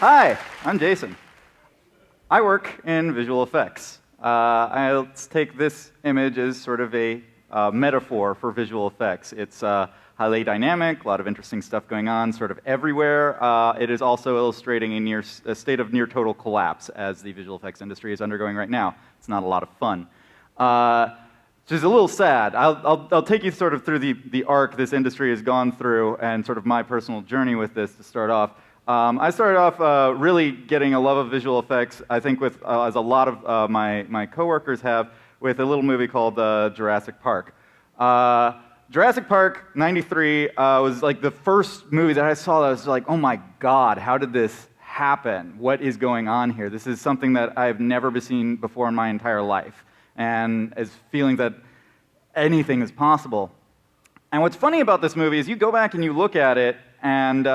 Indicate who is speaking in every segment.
Speaker 1: Hi, I'm Jason. I work in visual effects. I'll take this image as sort of a metaphor for visual effects. It's highly dynamic, a lot of interesting stuff going on sort of everywhere. It is also illustrating a state of near total collapse as the visual effects industry is undergoing right now. It's not a lot of fun. Which is a little sad. I'll take you sort of through the arc this industry has gone through and sort of my personal journey with this to start off. I started off really getting a love of visual effects, I think with, as a lot of my coworkers have, with a little movie called Jurassic Park. Jurassic Park, '93, was like the first movie that I saw that I was like, oh my god, how did this happen? What is going on here? This is something that I've never seen before in my entire life. And is feeling that anything is possible. And what's funny about this movie is you go back and you look at it, and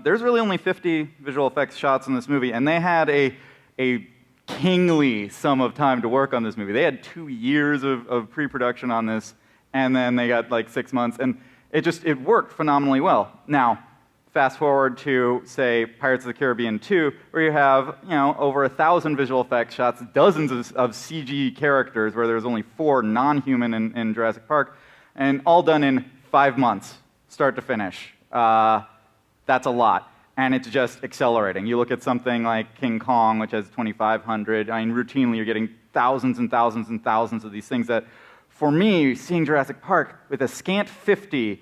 Speaker 1: there's really only 50 visual effects shots in this movie, and they had a kingly sum of time to work on this movie. They had 2 years of pre-production on this, and then they got like 6 months, and it worked phenomenally well. Now, fast forward to, say, Pirates of the Caribbean 2, where you have, over 1,000 visual effects shots, dozens of CG characters, where there's only 4 non-human in Jurassic Park, and all done in 5 months, start to finish. That's a lot, and it's just accelerating. You look at something like King Kong, which has 2,500. I mean, routinely you're getting thousands and thousands and thousands of these things that, for me, seeing Jurassic Park with a scant 50,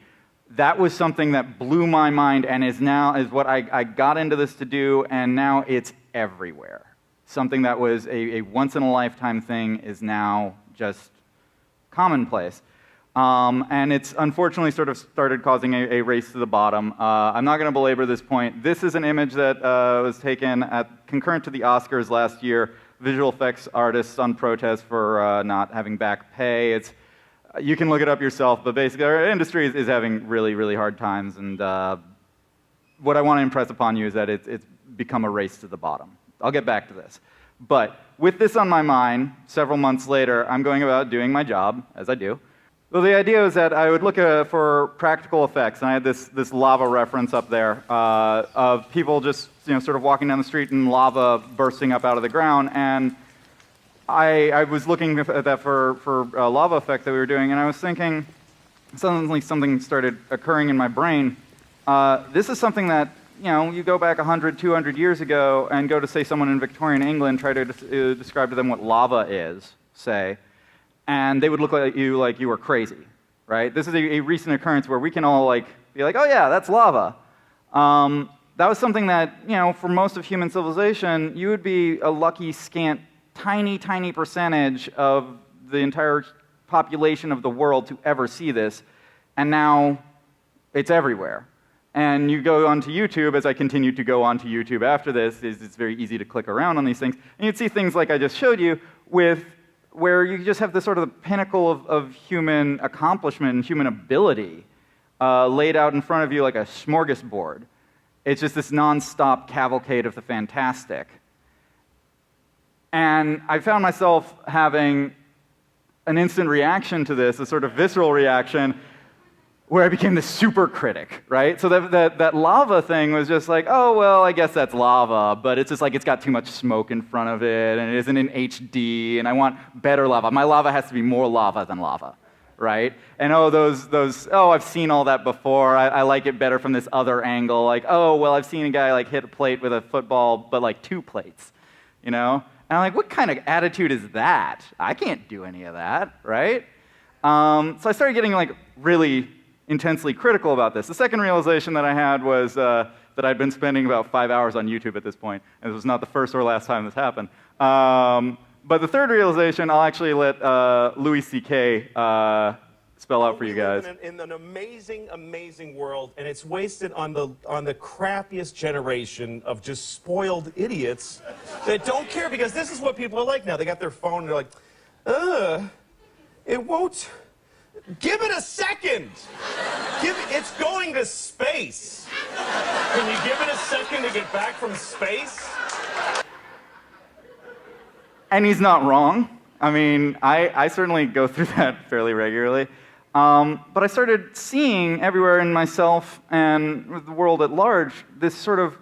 Speaker 1: that was something that blew my mind and is what I got into this to do, and now it's everywhere. Something that was a once-in-a-lifetime thing is now just commonplace. And it's unfortunately sort of started causing a race to the bottom. I'm not going to belabor this point. This is an image that was taken concurrent to the Oscars last year. Visual effects artists on protest for not having back pay. You can look it up yourself, but basically our industry is having really, really hard times, and what I want to impress upon you is that it's become a race to the bottom. I'll get back to this. But with this on my mind, several months later, I'm going about doing my job, as I do. Well, the idea was that I would look for practical effects, and I had this lava reference up there of people just sort of walking down the street and lava bursting up out of the ground, and I was looking at that for a lava effect that we were doing, and I was thinking, suddenly something started occurring in my brain. This is something that, you go back 100, 200 years ago and go to, say, someone in Victorian England, try to describe to them what lava is, say, and they would look at you like you were crazy, right? This is a recent occurrence where we can all be like, oh yeah, that's lava. That was something that, for most of human civilization, you would be a lucky, scant, tiny, tiny percentage of the entire population of the world to ever see this, and now it's everywhere. And you go onto YouTube, as I continue to go onto YouTube after this, it's very easy to click around on these things, and you'd see things like I just showed you, where you just have this sort of the pinnacle of human accomplishment and human ability laid out in front of you like a smorgasbord. It's just this non-stop cavalcade of the fantastic. And I found myself having an instant reaction to this, a sort of visceral reaction, where I became the super critic, right? So that lava thing was just like, oh, well, I guess that's lava, but it's just like it's got too much smoke in front of it, and it isn't in HD, and I want better lava. My lava has to be more lava than lava, right? And I've seen all that before. I like it better from this other angle. Like, oh, well, I've seen a guy hit a plate with a football, but 2 plates, And I'm like, what kind of attitude is that? I can't do any of that, right? So I started getting really intensely critical about this. The second realization that I had was that I'd been spending about 5 hours on YouTube at this point, and this was not the first or last time this happened. But the third realization, I'll actually let Louis C.K. spell out for you guys.
Speaker 2: We live in an amazing, amazing world, and it's wasted on the crappiest generation of just spoiled idiots that don't care, because this is what people are like now. They got their phone, and they're like, it won't. Give it a second. It's going to space. Can you give it a second to get back from space?
Speaker 1: And he's not wrong. I mean, I certainly go through that fairly regularly. But I started seeing everywhere in myself and the world at large this sort of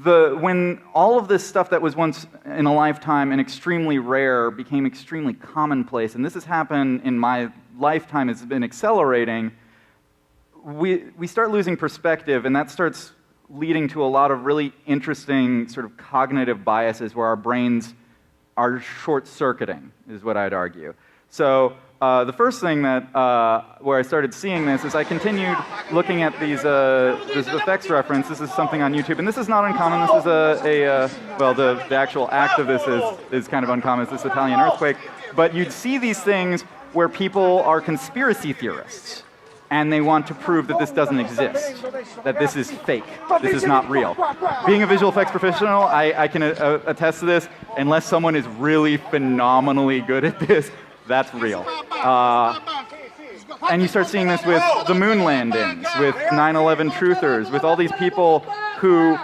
Speaker 1: when all of this stuff that was once in a lifetime and extremely rare became extremely commonplace, and this has happened in my lifetime, it's been accelerating, we start losing perspective, and that starts leading to a lot of really interesting sort of cognitive biases where our brains are short-circuiting, is what I'd argue. So the first thing that where I started seeing this is I continued looking at this effects reference. This is something on YouTube, and this is not uncommon. This is well, the actual act of this is kind of uncommon. It's this Italian earthquake. But you'd see these things where people are conspiracy theorists, and they want to prove that this doesn't exist, that this is fake, this is not real. Being a visual effects professional, I can attest to this. Unless someone is really phenomenally good at this, that's real. And you start seeing this with the moon landings, with 9/11 truthers, with all these people who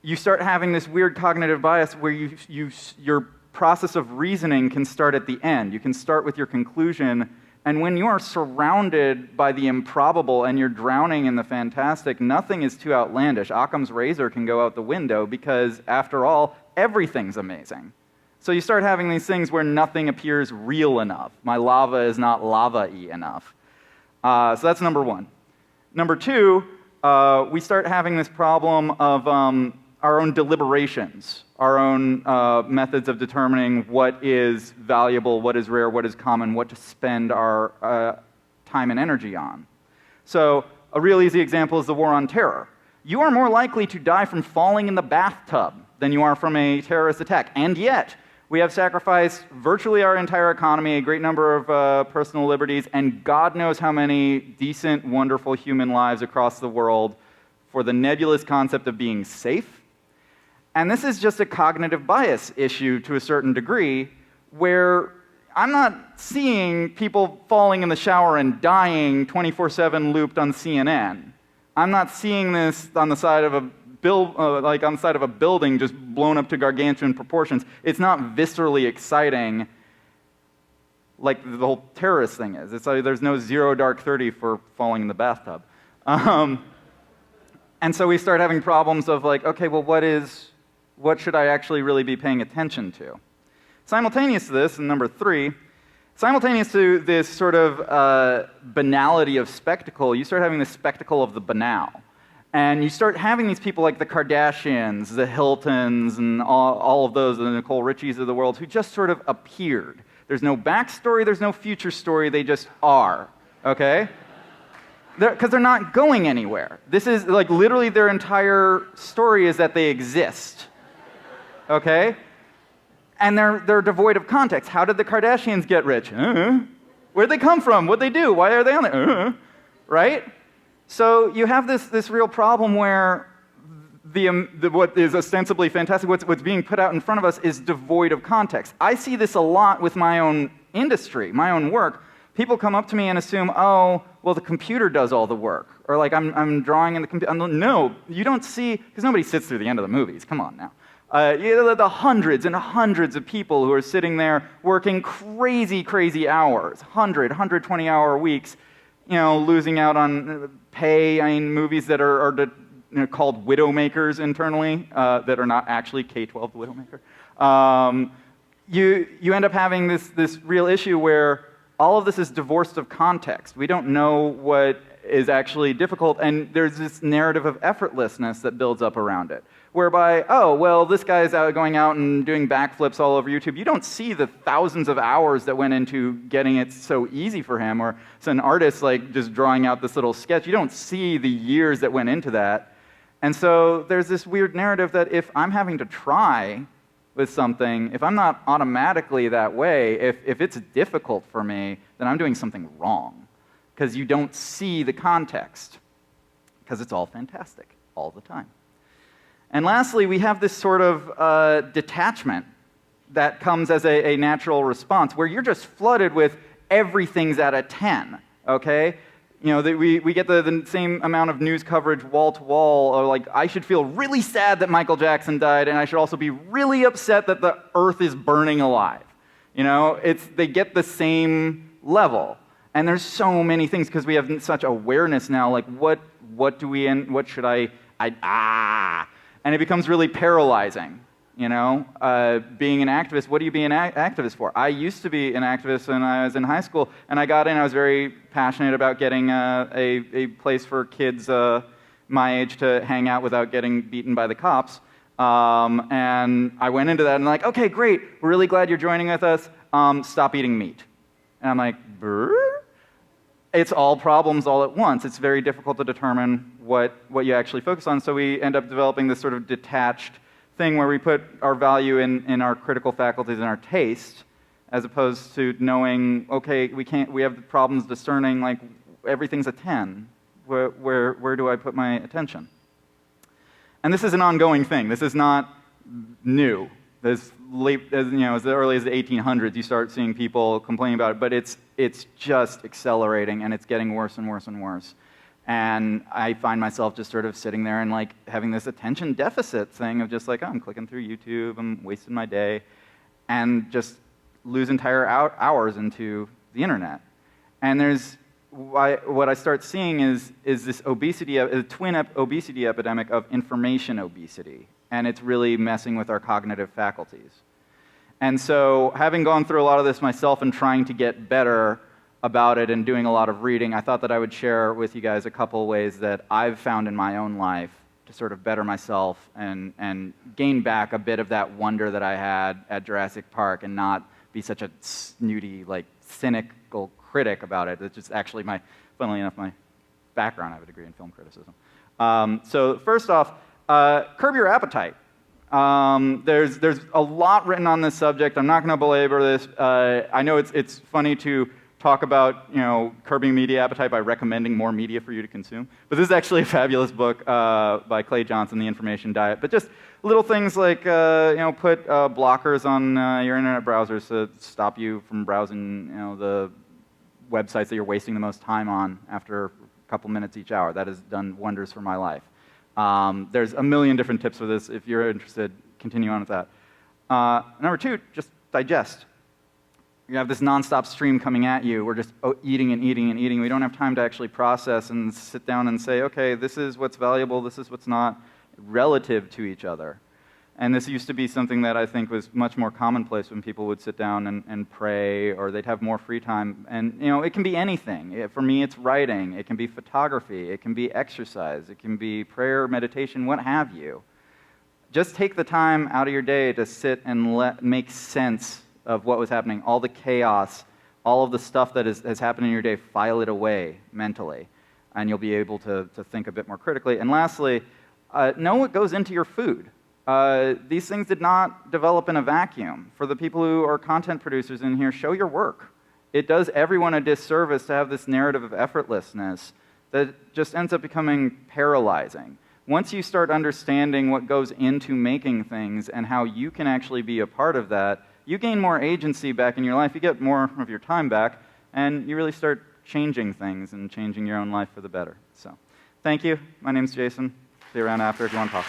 Speaker 1: you start having this weird cognitive bias where your process of reasoning can start at the end. You can start with your conclusion, and when you are surrounded by the improbable and you're drowning in the fantastic, nothing is too outlandish. Occam's razor can go out the window because, after all, everything's amazing. So you start having these things where nothing appears real enough. My lava is not lava-y enough. So that's number one. Number two, we start having this problem of our own deliberations, our own methods of determining what is valuable, what is rare, what is common, what to spend our time and energy on. So a real easy example is the war on terror. You are more likely to die from falling in the bathtub than you are from a terrorist attack, and yet we have sacrificed virtually our entire economy, a great number of personal liberties, and God knows how many decent, wonderful human lives across the world for the nebulous concept of being safe. And this is just a cognitive bias issue to a certain degree, where I'm not seeing people falling in the shower and dying 24/7 looped on CNN. I'm not seeing this on the side of a like on the side of a building just blown up to gargantuan proportions. It's not viscerally exciting like the whole terrorist thing is. It's like there's no 0 dark 30 for falling in the bathtub. And so we start having problems of like, okay, well, what should I actually really be paying attention to? Simultaneous to this, and number three, simultaneous to this sort of banality of spectacle, you start having the spectacle of the banal. And you start having these people like the Kardashians, the Hiltons, and all of those, the Nicole Richies of the world, who just sort of appeared. There's no backstory, there's no future story, they just are, okay? Because they're not going anywhere. This is, like, literally their entire story is that they exist, okay? And they're devoid of context. How did the Kardashians get rich? Where'd they come from? What'd they do? Why are they on there? Right? So you have this real problem where what is ostensibly fantastic, what's being put out in front of us is devoid of context. I see this a lot with my own industry, my own work. People come up to me and assume, oh, well, the computer does all the work. Or like, I'm drawing in the computer. No, you don't see, because nobody sits through the end of the movies. Come on now. The hundreds and hundreds of people who are sitting there working crazy, crazy hours, 120-hour weeks, losing out on pay. I mean, movies that are called Widowmakers internally, that are not actually K-12 Widowmaker. You end up having this real issue where all of this is divorced of context. We don't know what is actually difficult, and there's this narrative of effortlessness that builds up around it, whereby, oh, well, this guy's going out and doing backflips all over YouTube. You don't see the thousands of hours that went into getting it so easy for him, or it's an artist like just drawing out this little sketch. You don't see the years that went into that. And so there's this weird narrative that if I'm having to try with something, if I'm not automatically that way, if it's difficult for me, then I'm doing something wrong. Because you don't see the context. Because it's all fantastic, all the time. And lastly, we have this sort of detachment that comes as a natural response, where you're just flooded with everything's at a 10, okay? We get the same amount of news coverage wall to wall, like, I should feel really sad that Michael Jackson died, and I should also be really upset that the earth is burning alive. They get the same level. And there's so many things, because we have such awareness now, like, what should I And it becomes really paralyzing. You know, being an activist, what do you be an activist for? I used to be an activist when I was in high school, and I got in, I was very passionate about getting a place for kids my age to hang out without getting beaten by the cops. And I went into that and like, okay, great, we're really glad you're joining with us, stop eating meat. And I'm like, brr? It's all problems all at once. It's very difficult to determine what you actually focus on, so we end up developing this sort of detached thing where we put our value in our critical faculties and our taste, as opposed to knowing, okay, we have problems discerning, like, everything's a 10. Where do I put my attention? And this is an ongoing thing. This is not new. As early as the 1800s, you start seeing people complaining about it, but it's just accelerating, and it's getting worse and worse and worse. And I find myself just sort of sitting there and like having this attention deficit thing of just like, oh, I'm clicking through YouTube, I'm wasting my day, and just lose entire hours into the internet. And what I start seeing is this obesity, a twin obesity epidemic of information obesity, and it's really messing with our cognitive faculties. And so, having gone through a lot of this myself and trying to get better about it and doing a lot of reading, I thought that I would share with you guys a couple ways that I've found in my own life to sort of better myself and gain back a bit of that wonder that I had at Jurassic Park and not be such a snooty, like, cynical critic about it. It's just actually funnily enough, my background. I have a degree in film criticism. So first off, curb your appetite. There's a lot written on this subject. I'm not going to belabor this. I know it's funny to talk about, curbing media appetite by recommending more media for you to consume. But this is actually a fabulous book by Clay Johnson, The Information Diet. But just little things like, put blockers on your internet browsers to stop you from browsing, the websites that you're wasting the most time on after a couple minutes each hour. That has done wonders for my life. There's a million different tips for this. If you're interested, continue on with that. Number 2, just digest. You have this nonstop stream coming at you. We're just eating and eating and eating. We don't have time to actually process and sit down and say, okay, this is what's valuable, this is what's not, relative to each other. And this used to be something that I think was much more commonplace when people would sit down and pray, or they'd have more free time. And it can be anything. For me, it's writing. It can be photography. It can be exercise. It can be prayer, meditation, what have you. Just take the time out of your day to sit and make sense of what was happening, all the chaos, all of the stuff that has happened in your day, file it away mentally, and you'll be able to think a bit more critically. And lastly, know what goes into your food. These things did not develop in a vacuum. For the people who are content producers in here, show your work. It does everyone a disservice to have this narrative of effortlessness that just ends up becoming paralyzing. Once you start understanding what goes into making things and how you can actually be a part of that, you gain more agency back in your life, you get more of your time back, and you really start changing things and changing your own life for the better. So, thank you. My name's Jason. See you around after if you want to talk.